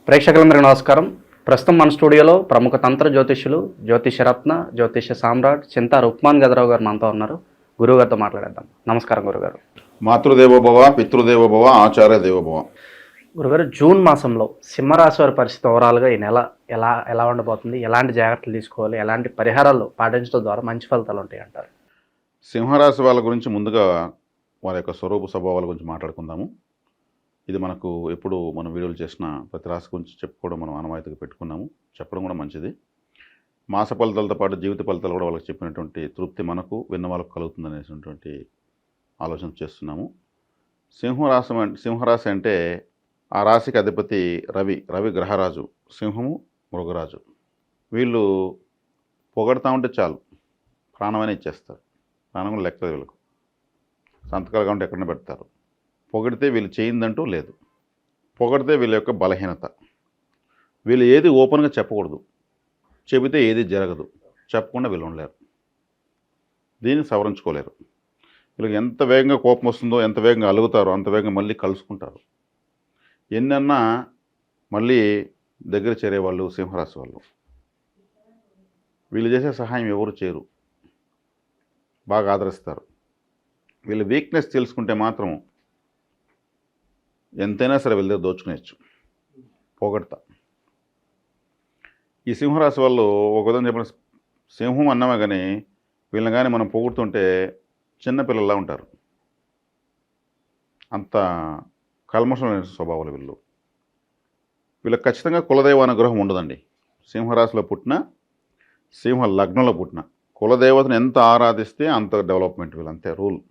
ప్రేక్షకులందరికీ నమస్కారం. ప్రస్తుతం మన స్టూడియోలో ప్రముఖ తంత్ర జ్యోతిష్యులు, జ్యోతిషరత్న, జ్యోతిష సామ్రాట్ చింతా రుక్మాన్ గదరావు గారు మనతో ఉన్నారు. గురువుగారితో మాట్లాడేద్దాం. నమస్కారం గురుగారు. మాతృదేవోభవ, పితృదేవోభవ, ఆచార్య దేవోభవ. గురుగారు, జూన్ మాసంలో సింహరాశి వారి పరిస్థితి ఓవరాల్గా ఈ నెల ఎలా ఉండబోతుంది? ఎలాంటి జాగ్రత్తలు తీసుకోవాలి? ఎలాంటి పరిహారాలు పాటించడం ద్వారా మంచి ఫలితాలు ఉంటాయి అంటారు? సింహరాశి వాళ్ళ గురించి ముందుగా వారి యొక్క స్వరూప స్వభావాల గురించి మాట్లాడుకుందాము. ఇది మనకు ఎప్పుడు మనం వీడియోలు చేసిన ప్రతి రాశి గురించి చెప్పుకోవడం మనం ఆనవాయితీగా పెట్టుకున్నాము. చెప్పడం కూడా మంచిది. మాస ఫలితాలతో పాటు జీవిత ఫలితాలు కూడా వాళ్ళకి చెప్పినటువంటి తృప్తి మనకు విన్న వాళ్ళకు కలుగుతుంది అనేటువంటి ఆలోచన చేస్తున్నాము. సింహరాశి అంటే ఆ రాశికి అధిపతి రవి గ్రహరాజు, సింహము మృగరాజు. వీళ్ళు పొగడతా ఉంటే చాలు, ప్రాణమైనా ఇచ్చేస్తారు. ప్రాణం కూడా లెక్కలేదు వీళ్ళకు. సంతకాలు కావాలంటే ఎక్కడైనా పెడతారు. పొగిడితే వీళ్ళు చేయిందంటూ లేదు. పొగిడితే వీళ్ళ యొక్క బలహీనత. వీళ్ళు ఏది ఓపెన్గా చెప్పకూడదు, చెబితే ఏది జరగదు. చెప్పకుండా వీళ్ళు ఉండలేరు, దీన్ని సవరించుకోలేరు. వీళ్ళకి ఎంత వేగంగా కోపం వస్తుందో, ఎంత వేగంగా అలుగుతారో అంత వేగంగా మళ్ళీ కలుసుకుంటారు. ఎన్నన్నా మళ్ళీ దగ్గర చేరేవాళ్ళు సింహరాశి వాళ్ళు. వీళ్ళు చేసే సహాయం ఎవరు చేయరు, బాగా ఆదరిస్తారు. వీళ్ళ వీక్నెస్ తెలుసుకుంటే మాత్రం ఎంతైనా సరే వీళ్ళ దగ్గర దోచుకునేచ్చు, పోగొడతా. ఈ సింహరాశి వాళ్ళు ఒక విధంగా చెప్పిన సింహం అన్నమే కానీ వీళ్ళని కానీ మనం పొగుడుతుంటే చిన్నపిల్లల్లా ఉంటారు. అంత కల్మషమైన స్వభావాలు వీళ్ళు. వీళ్ళకి ఖచ్చితంగా కులదైవ అనుగ్రహం ఉండదండి. సింహరాశిలో పుట్టిన, సింహ లగ్నంలో పుట్టిన కులదేవతను ఎంత ఆరాధిస్తే అంత డెవలప్మెంట్. వీళ్ళు అంతే రూల్.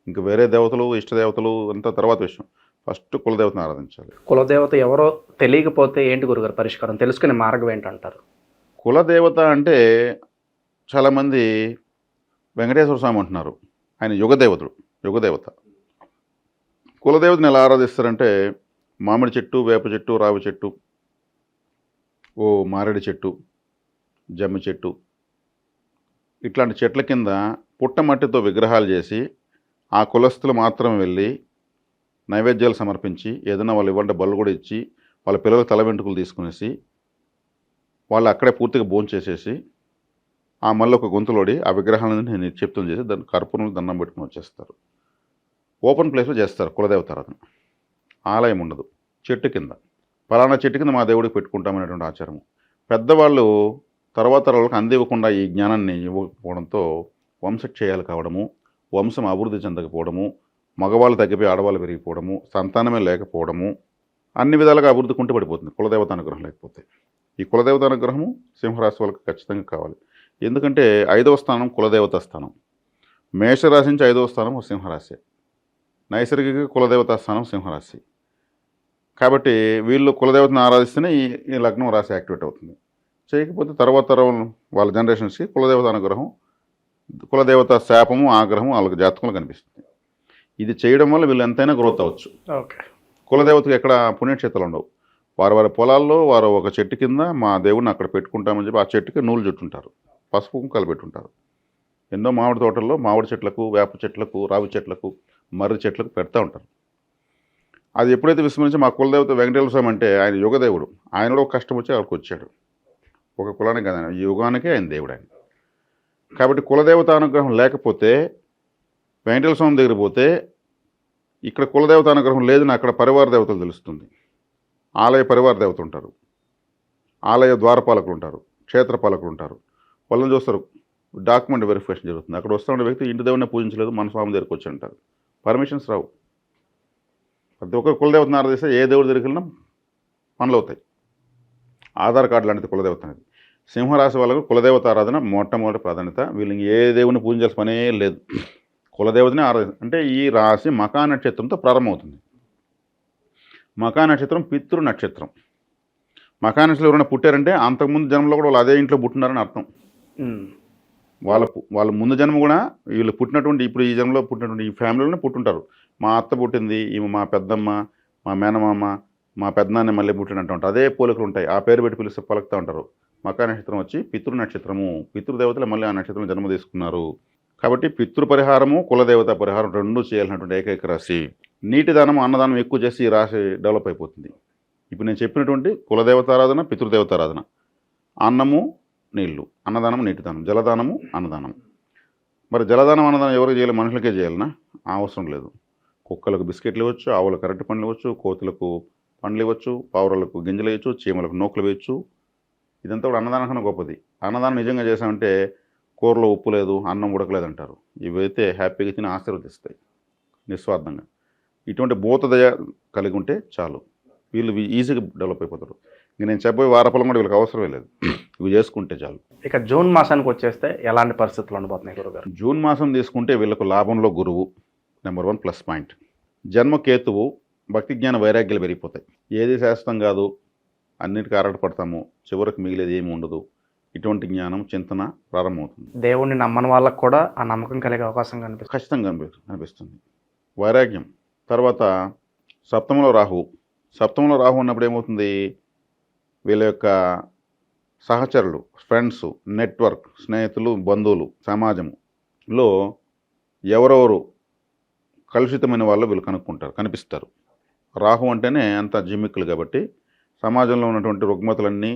ఇంకా వేరే దేవతలు, ఇష్టదేవతలు అంత తర్వాత విషయం. ఫస్ట్ కులదేవతను ఆరాధించాలి. కులదేవత ఎవరో తెలియకపోతే ఏంటి గురుగారు పరిష్కారం? తెలుసుకునే మార్గం ఏంటంటారు? కులదేవత అంటే చాలామంది వెంకటేశ్వర స్వామి అంటున్నారు. ఆయన యుగదేవత. కులదేవతను ఎలా ఆరాధిస్తారంటే మామిడి చెట్టు, వేప చెట్టు, రావి చెట్టు, మారేడు చెట్టు, జమ్మి చెట్టు, ఇట్లాంటి చెట్ల కింద పుట్టమట్టితో విగ్రహాలు చేసి ఆ కులస్తులు మాత్రం వెళ్ళి నైవేద్యాలు సమర్పించి ఏదైనా వాళ్ళు ఇవ్వంటే బళ్ళు కూడా ఇచ్చి వాళ్ళ పిల్లల తల వెంట్రుకలు తీసుకునేసి వాళ్ళు అక్కడే పూర్తిగా భోంచేసేసి ఆ మళ్ళీ ఒక గొంతులోడి ఆ విగ్రహాలను నిక్షిప్తం చేసి దాన్ని కర్పూరంలో దండం పెట్టుకుని వచ్చేస్తారు. ఓపెన్ ప్లేస్లో చేస్తారు కులదేవత ఆరాధన. ఆలయం ఉండదు, చెట్టు కింద. పలానా చెట్టు కింద మా దేవుడికి పెట్టుకుంటామనేటువంటి ఆచారము. పెద్దవాళ్ళు తర్వాత వాళ్ళకి అందివ్వకుండా ఈ జ్ఞానాన్ని ఇవ్వకపోవడంతో వంశక్షయాలు కావడము, వంశం అభివృద్ధి చెందకపోవడము, మగవాళ్ళు తగ్గిపోయి ఆడవాళ్ళు పెరిగిపోవడము, సంతానమే లేకపోవడము, అన్ని విధాలుగా అభివృద్ధి కుంటుపడిపోతుంది కులదేవత అనుగ్రహం లేకపోతే. ఈ కులదేవత అనుగ్రహము సింహరాశి వాళ్ళకి ఖచ్చితంగా కావాలి. ఎందుకంటే 5వ స్థానం కులదేవత స్థానం. మేషరాశి నుంచి 5వ స్థానం సింహరాశి. నైసర్గిక కులదేవత స్థానం సింహరాశి. కాబట్టి వీళ్ళు కులదేవతను ఆరాధిస్తేనే ఈ లగ్నం రాశి యాక్టివేట్ అవుతుంది. చేయకపోతే తర్వాత తరం వాళ్ళ జనరేషన్స్కి కులదేవత అనుగ్రహం, కులదేవత శాపము, ఆగ్రహం వాళ్ళకి జాతకంలో కనిపిస్తుంది. ఇది చేయడం వల్ల వీళ్ళు ఎంతైనా గ్రోత్ అవ్వచ్చు. కులదేవతకు ఎక్కడ పుణ్యక్షేత్రాలు ఉండవు. వారి పొలాల్లో వారు ఒక చెట్టు కింద మా దేవుడిని అక్కడ పెట్టుకుంటామని చెప్పి ఆ చెట్టుకి నూలు చుట్టుంటారు, పసుపు కుంకాలు పెట్టుంటారు. ఎన్నో మామిడి తోటల్లో మామిడి చెట్లకు, వేప చెట్లకు, రావి చెట్లకు, మర్రి చెట్లకు పెడతా ఉంటారు. అది ఎప్పుడైతే విస్మరించి మా కులదేవత వెంకటేశ్వర స్వామి అంటే ఆయన యుగదేవుడు, ఆయన కూడా ఒక కష్టం వచ్చి అక్కడికి వచ్చాడు. ఒక కులానికి కదా, ఈ యుగానికే ఆయన దేవుడు ఆయన. కాబట్టి కులదేవత అనుగ్రహం లేకపోతే వెంకటేశ్వర స్వామి దగ్గర పోతే ఇక్కడ కులదేవత అనుగ్రహం లేదని అక్కడ పరివార దేవతలు తెలుస్తుంది. ఆలయ పరివార దేవత ఉంటారు, ఆలయ ద్వారపాలకులు ఉంటారు, క్షేత్రపాలకులు ఉంటారు. వాళ్ళని చూస్తారు, డాక్యుమెంట్ వెరిఫికేషన్ జరుగుతుంది. అక్కడ వస్తూ ఉండే వ్యక్తి ఇంటి దేవుడిని పూజించలేదు, మన స్వామి దగ్గరికి వచ్చి అంటారు. పర్మిషన్స్ రావు. ప్రతి ఒక్కరు కులదేవతను ఆరాధిస్తే ఏ దేవుడి దగ్గరికి వెళ్ళినా పనులు అవుతాయి. ఆధార్ కార్డు లాంటిది కులదేవత అనేది. సింహరాశి వాళ్ళకు కులదేవత ఆరాధన మొట్టమొదటి ప్రాధాన్యత. వీళ్ళకి ఏ దేవుని పూజించాల్సిన పనే లేదు, కులదేవతని ఆరాధన. అంటే ఈ రాశి మకా నక్షత్రంతో ప్రారంభమవుతుంది. మకా నక్షత్రం పితృ నక్షత్రం. మకా నక్షత్రం ఎవరైనా పుట్టారంటే అంతకుముందు జన్మలో కూడా వాళ్ళు అదే ఇంట్లో పుట్టినారని అర్థం. వాళ్ళ ముందు జన్మ కూడా వీళ్ళు పుట్టినటువంటి, ఇప్పుడు ఈ జన్మలో పుట్టినటువంటి ఈ ఫ్యామిలీలోనే పుట్టుంటారు. మా అత్త పుట్టింది, ఈమె మా పెద్దమ్మ, మా మేనమామ, మా పెద్దనాన్న మళ్ళీ పుట్టినట్టు ఉంటారు. అదే పోలికలు ఉంటాయి. ఆ పేరు పెట్టి పిలిస్తే పలుకుతూ ఉంటారు. మకా నక్షత్రం వచ్చి పితృ నక్షత్రము. పితృదేవతలు మళ్ళీ ఆ నక్షత్రం జన్మ తీసుకున్నారు. కాబట్టి పితృపరిహారము, కులదేవత పరిహారం రెండూ చేయాల్సినటువంటి ఏకైక రాశి. నీటి దానం, అన్నదానం ఎక్కువ చేసి ఈ రాశి డెవలప్ అయిపోతుంది. ఇప్పుడు నేను చెప్పినటువంటి కులదేవతారాధన, పితృదేవతారాధన, అన్నము నీళ్లు, అన్నదానం నీటిదానం, జలదానము అన్నదానం. మరి జలదానం అన్నదానం ఎవరికి చేయాలి? మనుషులకే చేయాలనా? అవసరం లేదు. కుక్కలకు బిస్కెట్లు ఇవ్వచ్చు, ఆవులకు అరటి పండ్లు ఇవ్వచ్చు, కోతులకు పండ్లు ఇవ్వచ్చు, పావురాలకు గింజలు వేయచ్చు, చీమలకు నూకలు వేయచ్చు. ఇదంతా కూడా అన్నదానం కన్నా గొప్పది. అన్నదానం నిజంగా చేసామంటే కూరలో ఉప్పు లేదు, అన్నం ఉడకలేదు అంటారు. ఇవైతే హ్యాపీగా తిని ఆశీర్వదిస్తాయి నిస్వార్థంగా. ఇటువంటి భూతదయ కలిగి ఉంటే చాలు, వీళ్ళు ఈజీగా డెవలప్ అయిపోతారు. ఇంక నేను చెప్పబోయే వారఫలం కూడా వీళ్ళకి అవసరమే లేదు, ఇవి చేసుకుంటే చాలు. ఇక జూన్ మాసానికి వచ్చేస్తే ఎలాంటి పరిస్థితులు ఉండబోతున్నాయి గురుగారు? జూన్ మాసం తీసుకుంటే వీళ్ళకు లాభంలో గురువు నెంబర్ 1 ప్లస్ పాయింట్. జన్మకేతువు, భక్తి జ్ఞాన వైరాగ్యాలు పెరిగిపోతాయి. ఏది శాశ్వతం కాదు, అన్నిటికీ ఆరాటపడతాము, చివరికి మిగిలేది ఏమి ఉండదు. ఇటువంటి జ్ఞానం, చింతన ప్రారంభమవుతుంది. దేవుణ్ణి నమ్మని వాళ్ళకు కూడా ఆ నమ్మకం కలిగే అవకాశం కనిపిస్తుంది. ఖచ్చితంగా అనిపిస్తుంది. వైరాగ్యం. తర్వాత సప్తమంలో రాహువు. సప్తమంలో రాహు ఉన్నప్పుడు ఏమవుతుంది? వీళ్ళ యొక్క సహచరులు, ఫ్రెండ్స్, నెట్వర్క్, స్నేహితులు, బంధువులు, సమాజంలో ఎవరెవరు కలుషితమైన వాళ్ళు వీళ్ళు కనిపిస్తారు. రాహు అంటేనే అంత జిమ్మిక్కులు కాబట్టి సమాజంలో ఉన్నటువంటి రుగ్మతలన్నీ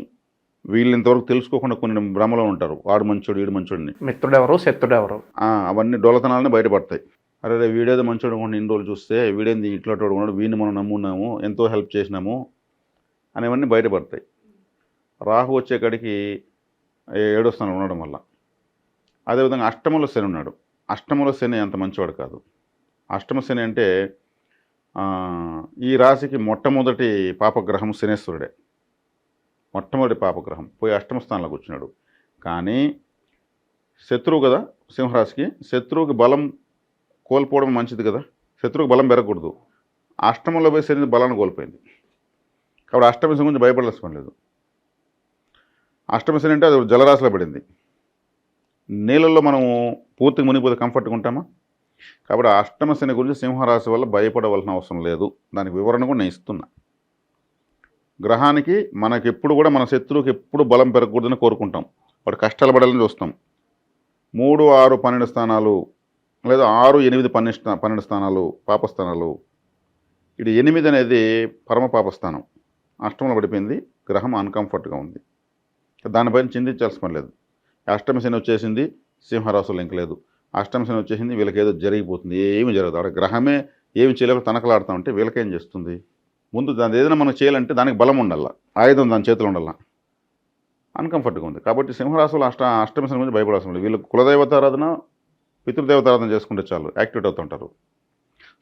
వీళ్ళు ఇంతవరకు తెలుసుకోకుండా కొన్ని భ్రమలో ఉంటారు. వాడు మంచోడు, వీడు మంచోడిని, మిత్రుడెవరు, శత్రుడెవరు, అవన్నీ డొలతనాలని బయటపడతాయి. అరే వీడేదో మంచోడు కూడా ఇన్ని రోజులు చూస్తే వీడేంది ఇట్లా ఉన్నాడు, వీడిని మనం నమ్మున్నాము, ఎంతో హెల్ప్ చేసినాము అనేవన్నీ బయటపడతాయి. రాహు వచ్చేకాడికి 7వ స్థానంలో ఉండడం వల్ల. అదేవిధంగా అష్టమంలో శని ఉన్నాడు. అష్టమంలో శని అంత మంచివాడు కాదు. అష్టమ శని అంటే ఈ రాశికి మొట్టమొదటి పాపగ్రహం శనేశ్వరుడే. మొట్టమొదటి పాపగ్రహం పోయి అష్టమ స్థానంలో కూర్చున్నాడు. కానీ శత్రువు కదా సింహరాశికి, శత్రువుకి బలం కోల్పోవడం మంచిది కదా, శత్రువుకి బలం పెరగకూడదు. అష్టమంలో పోయి శని బలాన్ని కోల్పోయింది. కాబట్టి అష్టమ శని గురించి భయపడాల్సిన లేదు. అష్టమ శని అంటే అది జలరాశిలో పడింది. నీళ్ళల్లో మనము పూర్తిగా మునిగిపోతే కంఫర్ట్గా ఉంటామా? కాబట్టి అష్టమ శని గురించి సింహరాశి వల్ల భయపడవలసిన అవసరం లేదు. దానికి వివరణ కూడా నేను ఇస్తున్నా. గ్రహానికి మనకి ఎప్పుడు కూడా మన శత్రువుకి ఎప్పుడు బలం పెరగకూడదని కోరుకుంటాం, వాడు కష్టాలు పడాలని చూస్తాం. 3, 6, 12 స్థానాలు లేదా 6, 8, 12 స్థానాలు పాపస్థానాలు. ఇది 8 అనేది పరమ పాపస్థానం. అష్టమంలో పడిపోయింది, గ్రహం అన్కంఫర్ట్గా ఉంది. దానిపైన చింతించాల్సిన పని లేదు. అష్టమ శని వచ్చేసింది, సింహరాశులు ఇంక లేదు. అష్టమ శని వచ్చేసింది, వీళ్ళకి ఏదో జరిగిపోతుంది, ఏమి జరగదు. అక్కడ గ్రహమే ఏమి చేయలేక తనకలాడుతామంటే వీళ్ళకేం చేస్తుంది? ముందు దాని ఏదైనా మనం చేయాలంటే దానికి బలం ఉండాల, ఆయుధం దాని చేతిలో ఉండాల. అన్కంఫర్ట్గా ఉంది. కాబట్టి సింహరాశులు అష్టమ శని గురించి భయపడాల్సిన లేదు. వీళ్ళకి కులదేవతారాధన, పితృదేవతారాధన చేసుకుంటే చాలు, యాక్టివేట్ అవుతుంటారు.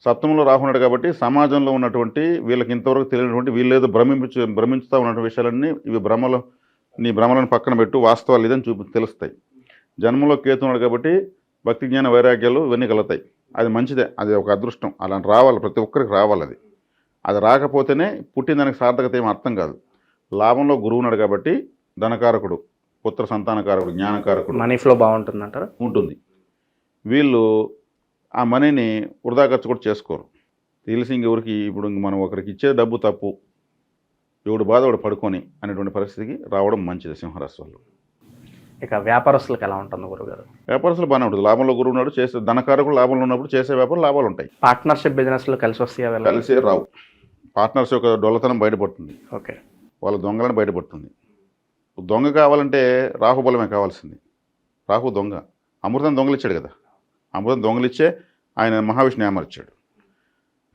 సప్తమంలో రాహున్నాడు కాబట్టి సమాజంలో ఉన్నటువంటి వీళ్ళకి ఇంతవరకు తెలియనటువంటి వీళ్ళేదో భ్రమించుతూ ఉన్నటువంటి విషయాలన్నీ ఇవి భ్రమలు, నీ భ్రమలను పక్కన పెట్టు, వాస్తవాలు ఇదని తెలుస్తాయి. జన్మలో కేతున్నాడు కాబట్టి భక్తి జ్ఞాన వైరాగ్యాలు ఇవన్నీ కలుగుతాయి. అది మంచిదే, అది ఒక అదృష్టం. అలా రావాలి, ప్రతి ఒక్కరికి రావాలి. అది రాకపోతేనే పుట్టిన దానికి సార్థకత ఏమి అర్థం కాదు. లాభంలో గురువు ఉన్నాడు కాబట్టి ధనకారకుడు, పుత్ర సంతానకారకుడు, జ్ఞానకారకుడు, మనీ ఫ్లో బాగుంటుంది అంటారు. ఉంటుంది. వీళ్ళు ఆ మనీని వృధా ఖర్చు కూడా చేసుకోరు. తెలిసి ఇంకెవరికి ఇప్పుడు మనం ఒకరికి ఇచ్చే డబ్బు తప్పు, ఎవడు బాధ వాడు పడుకొని అనేటువంటి పరిస్థితికి రావడం మంచిది సింహరాశి వాళ్ళు. ఇక వ్యాపారస్తులకు ఎలా ఉంటుంది గురుగారు? వ్యాపారస్తులు బాగానే ఉంటుంది. లాభంలో గురువు ఉన్నాడు, చేసే ధనకారకుడు లాభంలో ఉన్నప్పుడు చేసే వ్యాపారం లాభాలు ఉంటాయి. పార్ట్నర్షిప్ బిజినెస్లో కలిసి వస్తాయా? కలిసే రావు. పార్ట్నర్స్ యొక్క డొల్లతనం బయటపడుతుంది, ఓకే, వాళ్ళ దొంగలను బయటపడుతుంది. దొంగ కావాలంటే రాహుబలమే కావాల్సింది. రాహు దొంగ, అమృతం దొంగలిచ్చాడు కదా, అమృతం దొంగలిచ్చే ఆయన మహావిష్ణు ఏమర్చాడు.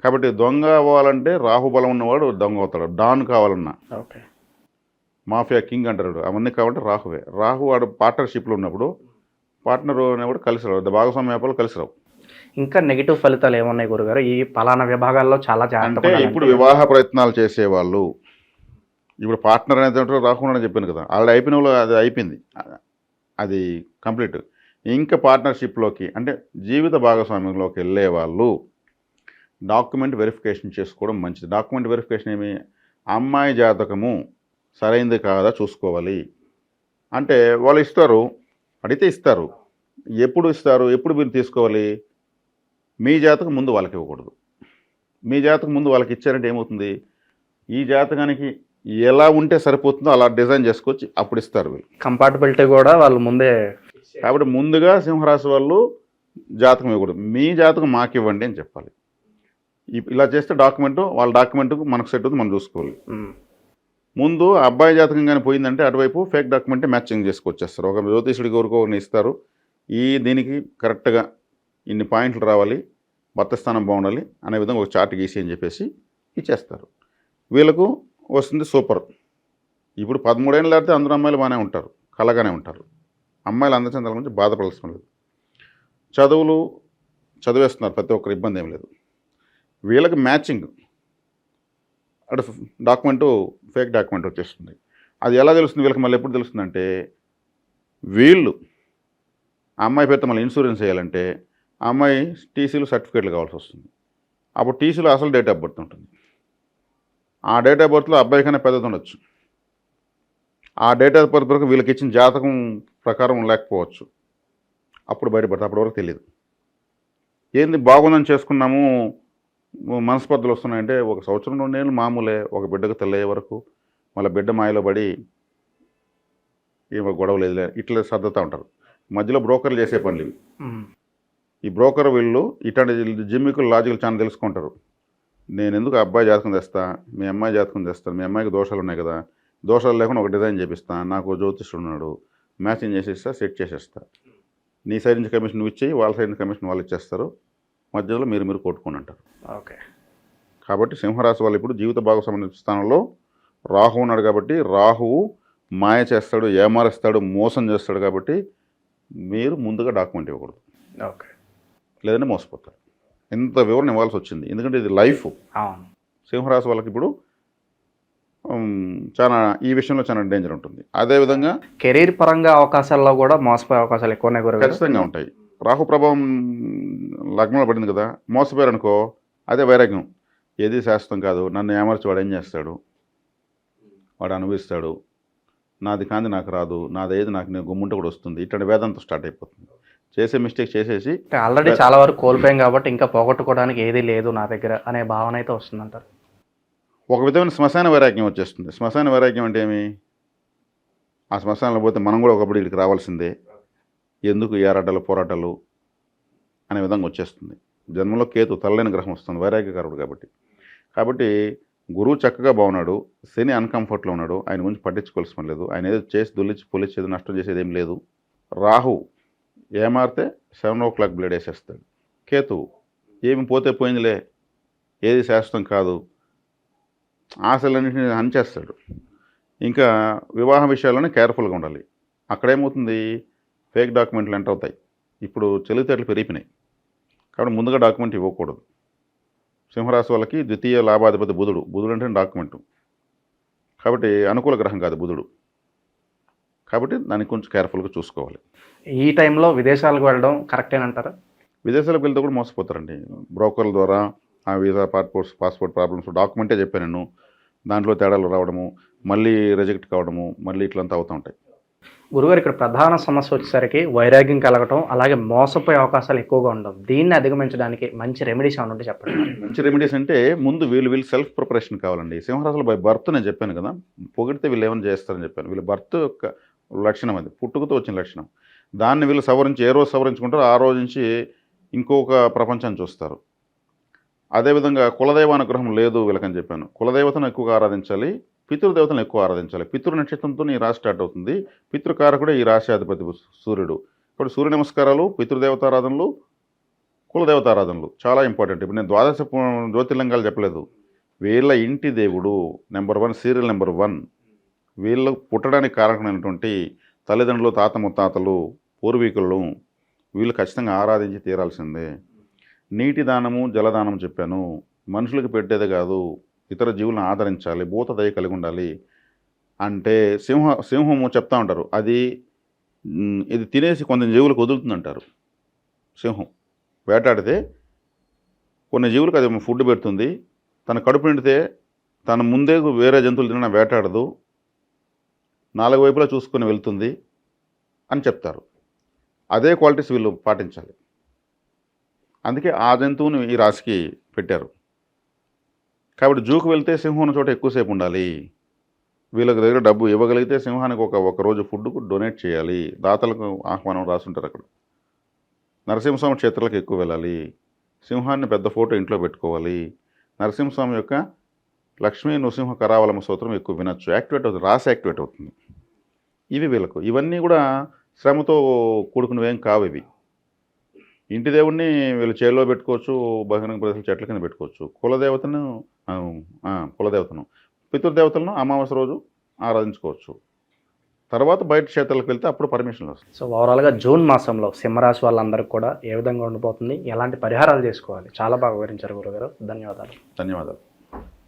కాబట్టి దొంగ అవ్వాలంటే రాహుబలం ఉన్నవాడు దొంగ అవుతాడు. డాన్ కావాలన్నా, ఓకే, మాఫియా కింగ్ అంటారు, అవన్నీ కావాలంటే రాహువే. రాహు వాడు పార్ట్నర్షిప్లో ఉన్నప్పుడు పార్ట్నర్ అనేవాడు కలిసి రావు, భాగస్వామ్య వ్యాపారాలు కలిసి రావు. ఇంకా నెగిటివ్ ఫలితాలు ఏమున్నాయి గురుగారు? ఈ పలానా విభాగాల్లో చాలా అంటే ఇప్పుడు వివాహ ప్రయత్నాలు చేసేవాళ్ళు, ఇప్పుడు పార్ట్నర్ అనేది రాకుండా చెప్పాను కదా, ఆల్రెడీ అయిపోయిన వాళ్ళు అది అయిపోయింది, అది కంప్లీట్. ఇంకా పార్ట్నర్షిప్లోకి అంటే జీవిత భాగస్వామ్యంలోకి వెళ్ళే వాళ్ళు డాక్యుమెంట్ వెరిఫికేషన్ చేసుకోవడం మంచిది. డాక్యుమెంట్ వెరిఫికేషన్ ఏమి? అమ్మాయి జాతకము సరైనది కాదా చూసుకోవాలి. అంటే వాళ్ళు ఇస్తారు, అడిగితే ఇస్తారు. ఎప్పుడు ఇస్తారు, ఎప్పుడు మీరు తీసుకోవాలి? మీ జాతకం ముందు వాళ్ళకి ఇవ్వకూడదు. మీ జాతకం ముందు వాళ్ళకి ఇచ్చారంటే ఏమవుతుంది? ఈ జాతకానికి ఎలా ఉంటే సరిపోతుందో అలా డిజైన్ చేసుకొచ్చి అప్పుడు ఇస్తారు వీళ్ళు. కంపాటబిలిటీ కూడా వాళ్ళు ముందే. కాబట్టి ముందుగా సింహరాశి వాళ్ళు జాతకం ఇవ్వకూడదు. మీ జాతకం మాకు ఇవ్వండి అని చెప్పాలి. ఇలా చేస్తే డాక్యుమెంట్ వాళ్ళ డాక్యుమెంట్కు మనకు సెట్ అవుతుంది, మనం చూసుకోవాలి. ముందు ఆ అబ్బాయి జాతకం కానీ పోయిందంటే అటువైపు ఫేక్ డాక్యుమెంటే మ్యాచింగ్ చేసుకొచ్చేస్తారు. ఒక జ్యోతిషుడికి ఎవరికో ఇస్తారు, దీనికి కరెక్ట్గా ఇన్ని పాయింట్లు రావాలి, భర్త స్థానం బాగుండాలి అనే విధంగా ఒక చార్ట్ గీసి అని చెప్పేసి ఇచ్చేస్తారు. వీళ్ళకు వస్తుంది సూపర్. ఇప్పుడు 13 ఏళ్ళు దాటితే అందరూ అమ్మాయిలు బాగానే ఉంటారు, కళగానే ఉంటారు. అమ్మాయిలు అందచందాల గురించి బాధపడాల్సిన లేదు. చదివేస్తున్నారు, ప్రతి ఒక్కరు ఇబ్బంది ఏం లేదు. వీళ్ళకి మ్యాచింగ్ అటు డాక్యుమెంటు ఫేక్ డాక్యుమెంట్ వచ్చేస్తుంది. అది ఎలా తెలుస్తుంది వీళ్ళకి? మళ్ళీ ఎప్పుడు తెలుస్తుందంటే, వీళ్ళు ఆ అమ్మాయి పేరుతో మళ్ళీ ఇన్సూరెన్స్ చేయాలంటే ఆ అమ్మాయి టీసీలు సర్టిఫికేట్లు కావాల్సి వస్తుంది. అప్పుడు టీసీలో అసలు డేట్ ఆఫ్ బర్త్ ఉంటుంది. ఆ డేట్ ఆఫ్ బర్త్లో అబ్బాయి కన్నా పెద్దది ఉండొచ్చు. ఆ డేట్ ఆఫ్ బర్త్ వరకు వీళ్ళకి ఇచ్చిన జాతకం ప్రకారం లేకపోవచ్చు. అప్పుడు బయటపడతారు. అప్పటి వరకు తెలియదు. ఏంది బాగుందని చేసుకున్నాము, మనస్పర్ధలు వస్తున్నాయంటే 1 సంవత్సరం 2 ఏళ్ళు మామూలే. ఒక బిడ్డకు తెల్లయ్యే వరకు మళ్ళీ బిడ్డ మాయలో పడి ఏమో గొడవ లేదులే ఇట్లా సర్దుతూ ఉంటారు. మధ్యలో బ్రోకర్లు చేసే పనులు ఇవి. ఈ బ్రోకర్ వీళ్ళు ఇట్లాంటి జిమ్మికులు లాజికల్ చాలా తెలుసుకుంటారు. నేను ఎందుకు అబ్బాయి జాతకం తెస్తా, మీ అమ్మాయి జాతకం తెస్తాను, మీ అమ్మాయికి దోషాలు ఉన్నాయి కదా, దోషాలు లేకుండా ఒక డిజైన్ చేపిస్తాను, నాకు జ్యోతిష్యుడు ఉన్నాడు, మ్యాచింగ్ చేసేస్తా, సెట్ చేసేస్తా, నీ సైడ్ నుంచి కమిషన్ నువ్వు ఇచ్చేయి, వాళ్ళ సైడ్ నుంచి కమిషన్ వాళ్ళు ఇచ్చేస్తారు, మధ్యలో మీరు కొట్టుకొని అంటారు. ఓకే. కాబట్టి సింహరాశి వాళ్ళు ఇప్పుడు జీవిత భాగస్వామ్య స్థానంలో రాహువు ఉన్నాడు. కాబట్టి రాహువు మాయ చేస్తాడు, ఏమారుస్తాడు, మోసం చేస్తాడు. కాబట్టి మీరు ముందుగా డాక్యుమెంట్ ఇవ్వకూడదు. ఓకే. లేదంటే మోసపోతారు. ఇంత వివరణ ఇవ్వాల్సి వచ్చింది, ఎందుకంటే ఇది లైఫ్. సింహరాశి వాళ్ళకి ఇప్పుడు చాలా ఈ విషయంలో చాలా డేంజర్ ఉంటుంది. అదేవిధంగా కెరీర్ పరంగా అవకాశాల్లో కూడా మోసపోయే అవకాశాలు ఎక్కువనే ఖచ్చితంగా ఉంటాయి. రాహు ప్రభావం లగ్నంలో పడింది కదా, మోసపోయారు అనుకో, అదే వైరాగ్యం. ఏది శాశ్వతం కాదు, నన్ను ఏమర్చి వాడు ఏం చేస్తాడు, వాడు అనుభవిస్తాడు, నాది కాంది నాకు రాదు, నాదేది నాకు నేను గుమ్ముంట కూడా వస్తుంది, ఇట్లాంటి వేదంతో స్టార్ట్ అయిపోతుంది. చేసే మిస్టేక్ చేసేసి ఆల్రెడీ చాలా వరకు కోల్పోయాం కాబట్టి ఇంకా పోగొట్టుకోవడానికి ఏది లేదు నా దగ్గర అనే భావన అయితే వస్తుందంటారు. ఒక విధమైన శ్మశాన వైరాగ్యం వచ్చేస్తుంది. శ్మశాన వైరాగ్యం అంటే ఏమి? ఆ శ్మశానంలో పోతే మనం కూడా ఒకప్పుడు వీడికి రావాల్సిందే, ఎందుకు ఏరాటాలు పోరాటాలు అనే విధంగా వచ్చేస్తుంది. జన్మలో కేతు తల్లైన గ్రహం వస్తుంది, వైరాగ్యకారుడు. కాబట్టి గురువు చక్కగా బాగున్నాడు, శని అన్కంఫర్ట్లో ఉన్నాడు, ఆయన గురించి పట్టించుకోవాల్సిన లేదు. ఆయన ఏదో చేసి దొల్లించి పొలిచేది నష్టం చేసేది ఏం లేదు. రాహు ఏమారితే 7 o'clock బ్లేడ్ వేసేస్తాడు. కేతు ఏమి పోతే పోయిందిలే, ఏది శాశ్వతం కాదు, ఆశలన్నింటినీ హంచేస్తాడు. ఇంకా వివాహ విషయాల్లోనే కేర్ఫుల్గా ఉండాలి. అక్కడేమవుతుంది, ఫేక్ డాక్యుమెంట్లు ఎంటర్ అవుతాయి. ఇప్పుడు తెలివితేటలు పెరిగిపోయినాయి. కాబట్టి ముందుగా డాక్యుమెంట్ ఇవ్వకూడదు. సింహరాశి వాళ్ళకి ద్వితీయ లాభాధిపతి బుధుడు. బుధుడు అంటే డాక్యుమెంటు, కాబట్టి అనుకూల గ్రహం కాదు బుధుడు. కాబట్టి దానికి కొంచెం కేర్ఫుల్గా చూసుకోవాలి. ఈ టైంలో విదేశాలకు వెళ్ళడం కరెక్టేనంటారా? విదేశాలకు వెళ్తే కూడా మోసపోతారండి బ్రోకర్ల ద్వారా. ఆ వీసా పాస్పోర్ట్ ప్రాబ్లమ్స్, డాక్యుమెంటే చెప్పాను నేను, దాంట్లో తేడాలు రావడము, మళ్ళీ రిజెక్ట్ కావడము, మళ్ళీ ఇట్లంతా అవుతూ ఉంటాయి. గురుగారు, ఇక్కడ ప్రధాన సమస్య వచ్చేసరికి వైరాగ్యం కలగటం, అలాగే మోసపోయే అవకాశాలు ఎక్కువగా ఉండడం. దీన్ని అధిగమించడానికి మంచి రెమెడీస్ ఏమైనా ఉంటే చెప్పండి. మంచి రెమెడీస్ అంటే ముందు వీళ్ళు సెల్ఫ్ ప్రిపరేషన్ కావాలండి. సింహరాశులు బై బర్త్ నేను చెప్పాను కదా, పొగిడితే వీళ్ళు ఏమైనా చేస్తారని చెప్పాను. వీళ్ళ బర్త్ యొక్క లక్షణం అది, పుట్టుకతో వచ్చిన లక్షణం. దాన్ని వీళ్ళు సవరించి ఏ రోజు సవరించుకుంటారో ఆ రోజు నుంచి ఇంకొక ప్రపంచాన్ని చూస్తారు. అదేవిధంగా కులదైవ అనుగ్రహం లేదు వీళ్ళకని చెప్పాను. కులదేవతను ఎక్కువగా ఆరాధించాలి, పితృదేవతలను ఎక్కువ ఆరాధించాలి. పితృ నక్షత్రంతో ఈ రాశి స్టార్ట్ అవుతుంది. పితృకారకుడే ఈ రాశి అధిపతి సూర్యుడు. ఇప్పుడు సూర్య నమస్కారాలు, పితృదేవతారాధనలు, కులదేవతారాధనలు చాలా ఇంపార్టెంట్. ఇప్పుడు నేను ద్వాదశ జ్యోతిర్లింగాలు చెప్పలేదు. వీళ్ళ ఇంటి దేవుడు నెంబర్ 1, సీరియల్ నెంబర్ 1. వీళ్ళు పుట్టడానికి కారకమైనటువంటి తల్లిదండ్రులు, తాత ముత్తాతలు, పూర్వీకులను వీళ్ళు ఖచ్చితంగా ఆరాధించి తీరాల్సిందే. నీటి దానము, జలదానం చెప్పాను. మనుషులకు పెట్టేదే కాదు, ఇతర జీవులను ఆదరించాలి, భూత దయ కలిగి ఉండాలి. అంటే సింహము చెప్తా ఉంటారు, ఇది తినేసి కొంత జీవులకు వదులుతుందంటారు. సింహం వేటాడితే కొన్ని జీవులకు అది ఫుడ్ పెడుతుంది. తన కడుపు నిండితే తన ముందే వేరే జంతువులు తిన వేటాడదు, 4 వైపులా చూసుకొని వెళ్తుంది అని చెప్తారు. అదే క్వాలిటీస్ వీళ్ళు పాటించాలి. అందుకే ఆ జంతువుని ఈ రాశికి పెట్టారు. కాబట్టి జూకు వెళ్తే సింహం చోట ఎక్కువసేపు ఉండాలి. వీళ్ళకి దగ్గర డబ్బు ఇవ్వగలిగితే సింహానికి ఒక రోజు ఫుడ్కు డొనేట్ చేయాలి. దాతలకు ఆహ్వానం రాసుంటారు అక్కడ. నరసింహస్వామి క్షేత్రాలకు ఎక్కువ వెళ్ళాలి. సింహాన్ని పెద్ద ఫోటో ఇంట్లో పెట్టుకోవాలి. నరసింహస్వామి యొక్క లక్ష్మీ నృసింహ కరావలమ స్తోత్రం ఎక్కువ వినొచ్చు, యాక్టివేట్ అవుతుంది, రాసి యాక్టివేట్ అవుతుంది. ఇవి వీళ్ళకు ఇవన్నీ కూడా శ్రమతో కూడుకున్నవేం కావు. ఇవి ఇంటి దేవుణ్ణి వీళ్ళు చేలో పెట్టుకోవచ్చు, బహిరంగ ప్రదేశాలు చెట్ల కింద పెట్టుకోవచ్చు. కులదేవతను పితృదేవతలను అమావాస్య రోజు ఆరాధించుకోవచ్చు. తర్వాత బయట క్షేత్రాలకు వెళ్తే అప్పుడు పర్మిషన్లు వస్తాయి. సో ఓవరాల్గా జూన్ మాసంలో సింహరాశి వాళ్ళందరికీ కూడా ఏ విధంగా ఉండిపోతుంది, ఎలాంటి పరిహారాలు చేసుకోవాలి, చాలా బాగా వివరించారు గురుగారు. ధన్యవాదాలు. ధన్యవాదాలు.